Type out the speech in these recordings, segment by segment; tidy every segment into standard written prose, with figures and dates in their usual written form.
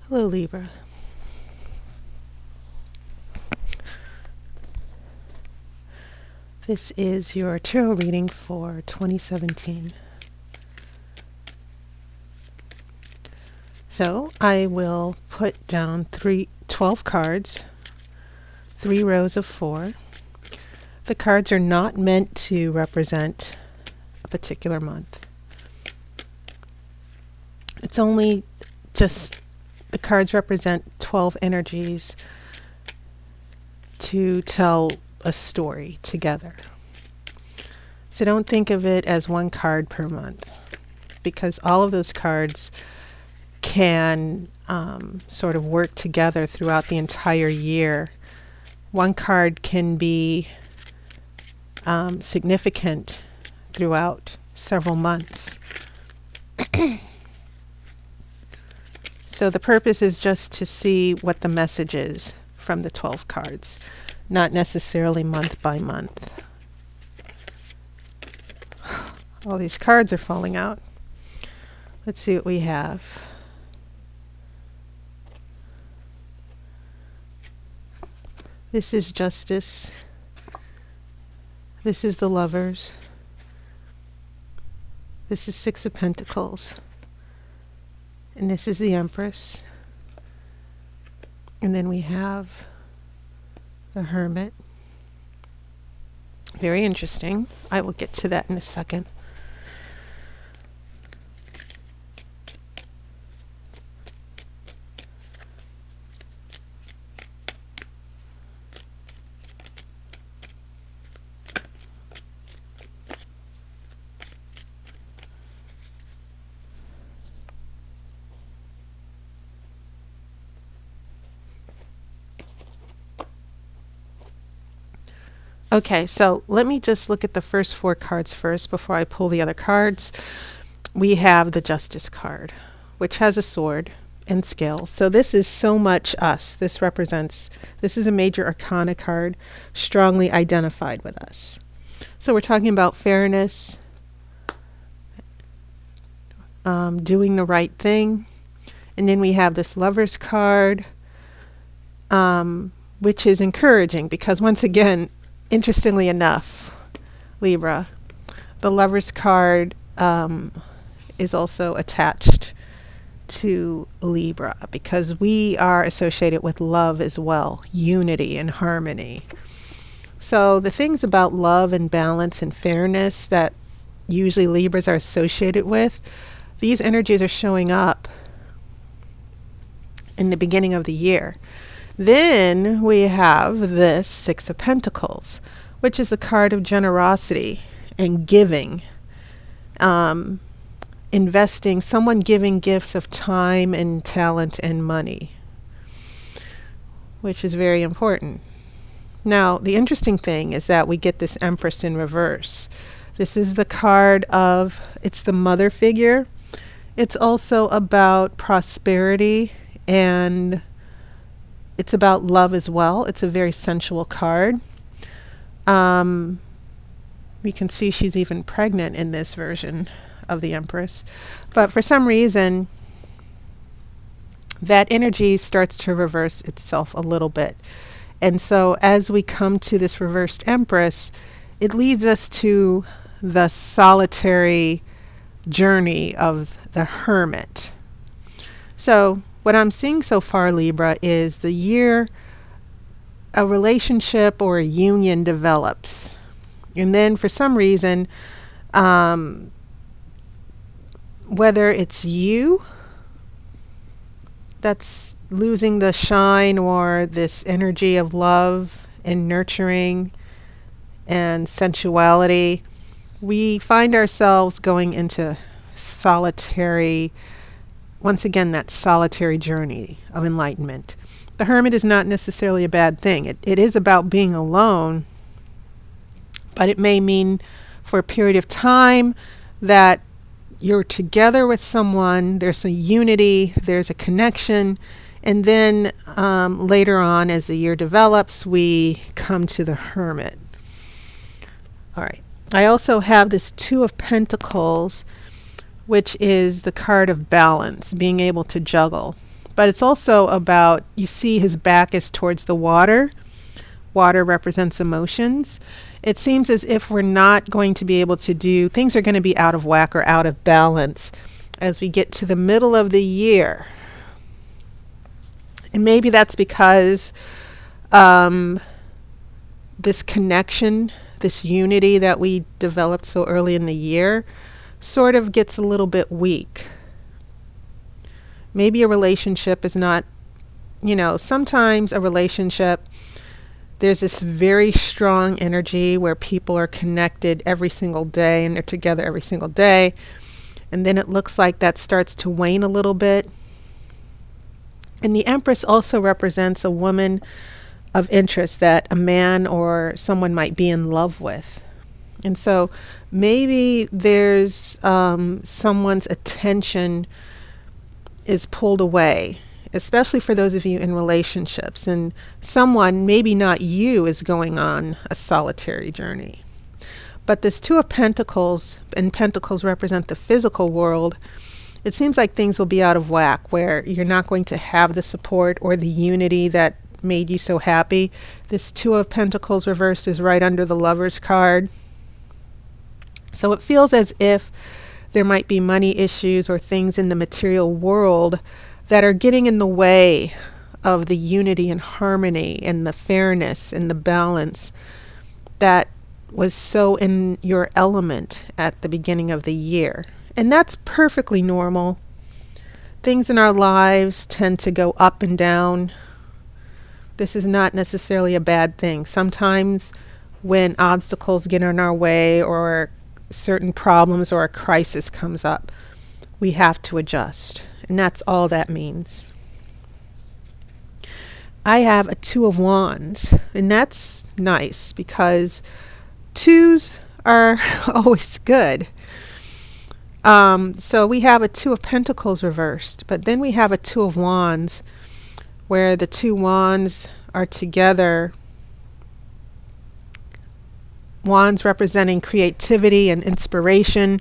Hello, Libra. This is your tarot reading for 2017. So I will put down 12 cards, 3 rows of 4. The cards are not meant to represent a particular month. It's only just the cards represent 12 energies to tell a story together. So don't think of it as one card per month, because all of those cards can sort of work together throughout the entire year. One card can be significant throughout several months. So the purpose is just to see what the message is from the 12 cards, not necessarily month by month. All these cards are falling out. Let's see what we have. This is Justice. This is the Lovers. This is Six of Pentacles. And this is the Empress. And then we have the Hermit. Very interesting. I will get to that in a second. Okay, so let me just look at the first 4 cards first before I pull the other cards. We have the Justice card, which has a sword and scales. So this is so much us. This is a major arcana card, strongly identified with us. So we're talking about fairness, doing the right thing. And then we have this Lover's card, which is encouraging because, once again, interestingly enough, Libra, the Lover's card is also attached to Libra because we are associated with love as well, unity and harmony. So the things about love and balance and fairness that usually Libras are associated with, these energies are showing up in the beginning of the year. Then we have this Six of Pentacles, which is a card of generosity and giving, investing, someone giving gifts of time and talent and money, which is very important. Now, the interesting thing is that we get this Empress in reverse. This is the card of, it's the mother figure. It's also about prosperity, and it's about love as well. It's a very sensual card. We can see she's even pregnant in this version of the Empress. But for some reason, that energy starts to reverse itself a little bit. And so as we come to this reversed Empress, it leads us to the solitary journey of the Hermit. So what I'm seeing so far, Libra, is the year a relationship or a union develops. And then for some reason, whether it's you that's losing the shine or this energy of love and nurturing and sensuality, we find ourselves going into solitary, once again, that solitary journey of enlightenment. The Hermit is not necessarily a bad thing. It is about being alone, but it may mean for a period of time that you're together with someone, there's a unity, there's a connection, and then later on, as the year develops, we come to the Hermit. All right. I also have this Two of Pentacles, which is the card of balance, being able to juggle. But it's also about, you see his back is towards the water. Water represents emotions. It seems as if we're not going to be able to do, things are going to be out of whack or out of balance as we get to the middle of the year. And maybe that's because this connection, this unity that we developed so early in the year sort of gets a little bit weak. Maybe a relationship is not, sometimes a relationship, there's this very strong energy where people are connected every single day and they're together every single day. And then it looks like that starts to wane a little bit. And the Empress also represents a woman of interest that a man or someone might be in love with. And so maybe there's someone's attention is pulled away, especially for those of you in relationships, and someone, maybe not you, is going on a solitary journey. But this Two of Pentacles, and Pentacles represent the physical world, it seems like things will be out of whack, where you're not going to have the support or the unity that made you so happy. This Two of Pentacles reversed is right under the Lover's card. So it feels as if there might be money issues or things in the material world that are getting in the way of the unity and harmony and the fairness and the balance that was so in your element at the beginning of the year. And that's perfectly normal. Things in our lives tend to go up and down. This is not necessarily a bad thing. Sometimes when obstacles get in our way or certain problems or a crisis comes up, we have to adjust. And that's all that means. I have a Two of Wands, and that's nice because twos are always good. So we have a Two of Pentacles reversed, but then we have a Two of Wands where the two wands are together. Wands representing creativity and inspiration.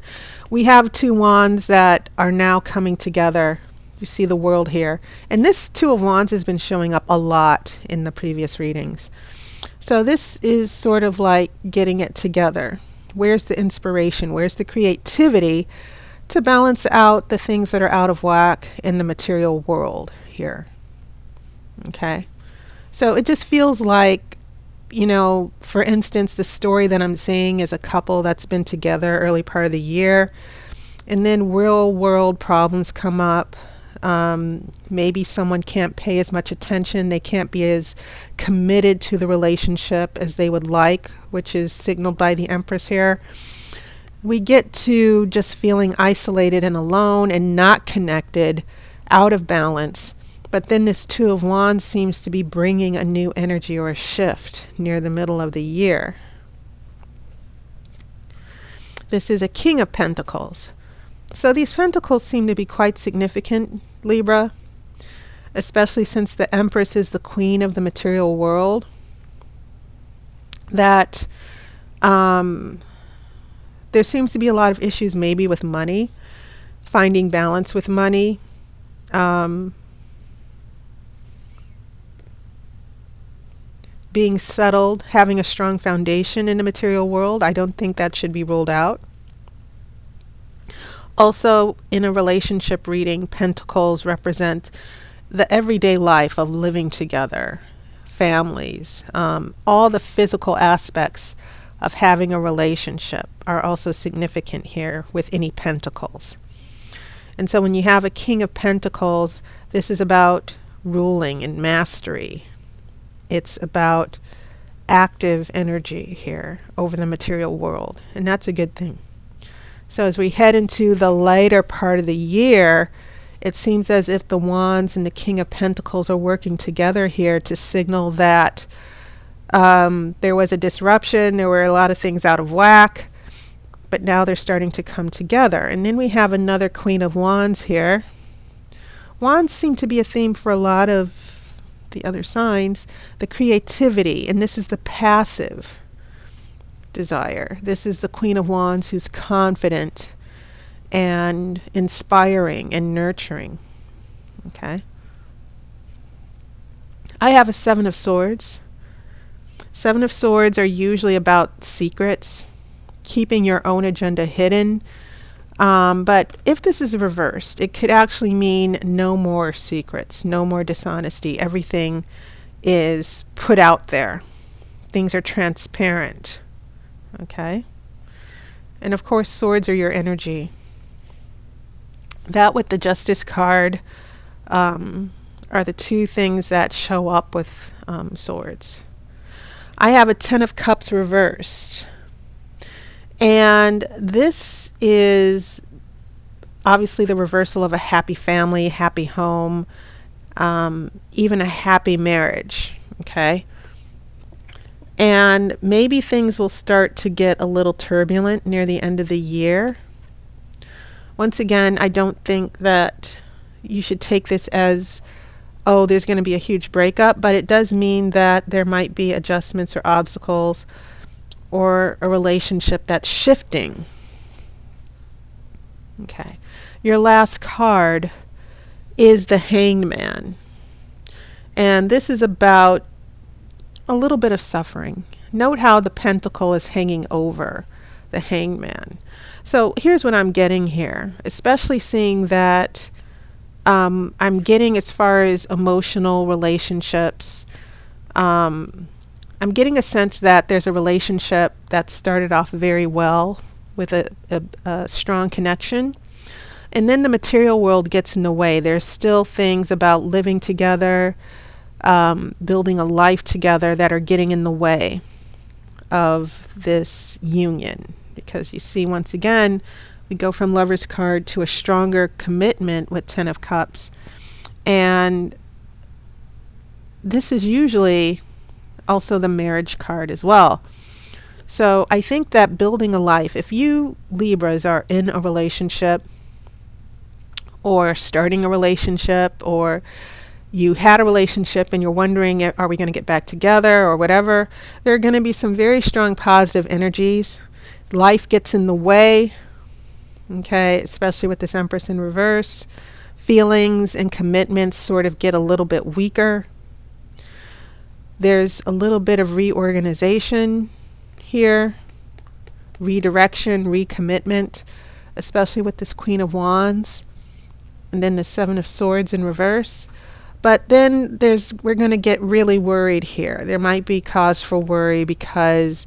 We have two wands that are now coming together. You see the world here. And this Two of Wands has been showing up a lot in the previous readings. So this is sort of like getting it together. Where's the inspiration? Where's the creativity to balance out the things that are out of whack in the material world here? Okay. So it just feels like, for instance, the story that I'm seeing is a couple that's been together early part of the year, and then real world problems come up. Maybe someone can't pay as much attention. They can't be as committed to the relationship as they would like, which is signaled by the Empress here. We get to just feeling isolated and alone and not connected, out of balance. But then this Two of Wands seems to be bringing a new energy or a shift near the middle of the year. This is a King of Pentacles. So these pentacles seem to be quite significant, Libra, especially since the Empress is the queen of the material world. That there seems to be a lot of issues maybe with money, finding balance with money. Being settled, having a strong foundation in the material world. I don't think that should be ruled out. Also, in a relationship reading, pentacles represent the everyday life of living together, families, all the physical aspects of having a relationship are also significant here with any pentacles. And so when you have a King of Pentacles, this is about ruling and mastery. It's about active energy here over the material world, and that's a good thing. So as we head into the later part of the year, it seems as if the Wands and the King of Pentacles are working together here to signal that there was a disruption, there were a lot of things out of whack, but now they're starting to come together. And then we have another Queen of Wands here. Wands seem to be a theme for a lot of the other signs, the creativity, and this is the passive desire. This is the Queen of Wands who's confident and inspiring and nurturing. Okay, I have a Seven of Swords. Seven of Swords are usually about secrets, keeping your own agenda hidden. But if this is reversed, it could actually mean no more secrets, no more dishonesty. Everything is put out there. Things are transparent. Okay? And of course, swords are your energy. That with the Justice card are the two things that show up with swords. I have a Ten of Cups reversed. And this is obviously the reversal of a happy family, happy home, even a happy marriage. Okay? And maybe things will start to get a little turbulent near the end of the year. Once again, I don't think that you should take this as, oh, there's going to be a huge breakup, but it does mean that there might be adjustments or obstacles or a relationship that's shifting. Okay. Your last card is the Hanged Man. And this is about a little bit of suffering. Note how the pentacle is hanging over the Hanged Man. So here's what I'm getting here, especially seeing that I'm getting as far as emotional relationships. I'm getting a sense that there's a relationship that started off very well with a strong connection. And then the material world gets in the way. There's still things about living together, building a life together that are getting in the way of this union. Because you see, once again, we go from Lover's card to a stronger commitment with Ten of Cups. And this is usually also the marriage card as well. So I think that building a life, if you Libras are in a relationship or starting a relationship, or you had a relationship and you're wondering, are we going to get back together or whatever, there are going to be some very strong positive energies. Life gets in the way, okay, especially with this Empress in reverse. Feelings and commitments sort of get a little bit weaker. There's a little bit of reorganization here, redirection, recommitment, especially with this Queen of Wands, and then the Seven of Swords in reverse. But then we're going to get really worried here. There might be cause for worry because,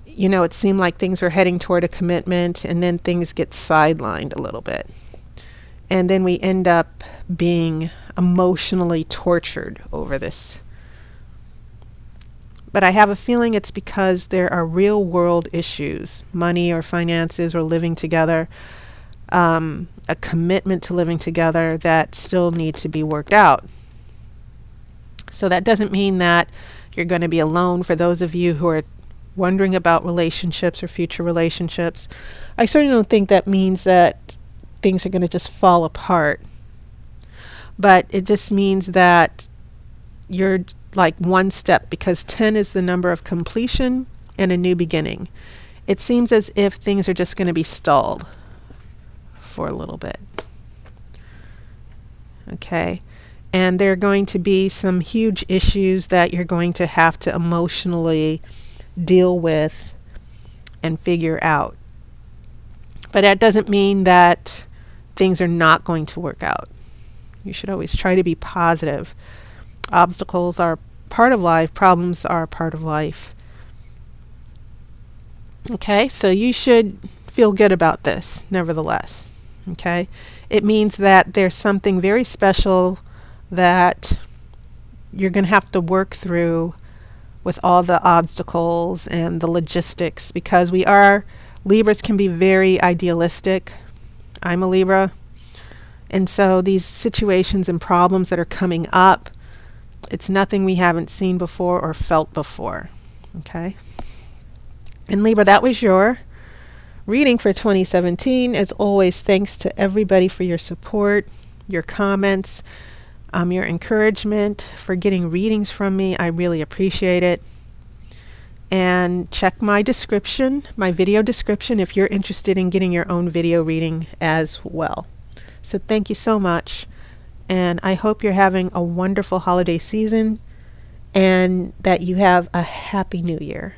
you know, it seemed like things were heading toward a commitment, and then things get sidelined a little bit. And then we end up being emotionally tortured over this. But I have a feeling it's because there are real world issues, money or finances or living together, a commitment to living together that still needs to be worked out. So that doesn't mean that you're going to be alone. For those of you who are wondering about relationships or future relationships, I certainly don't think that means that things are going to just fall apart. But it just means that you're like one step, because 10 is the number of completion and a new beginning. It seems as if things are just going to be stalled for a little bit. Okay. And there are going to be some huge issues that you're going to have to emotionally deal with and figure out. But that doesn't mean that things are not going to work out. You should always try to be positive. Obstacles are part of life. Problems are part of life. Okay, so you should feel good about this, nevertheless. Okay, it means that there's something very special that you're going to have to work through with all the obstacles and the logistics, because Libras can be very idealistic. I'm a Libra. And so these situations and problems that are coming up, it's nothing we haven't seen before or felt before. Okay? And Libra, that was your reading for 2017. As always, thanks to everybody for your support, your comments, your encouragement, for getting readings from me. I really appreciate it. And check my description, my video description, if you're interested in getting your own video reading as well. So thank you so much, and I hope you're having a wonderful holiday season and that you have a happy new year.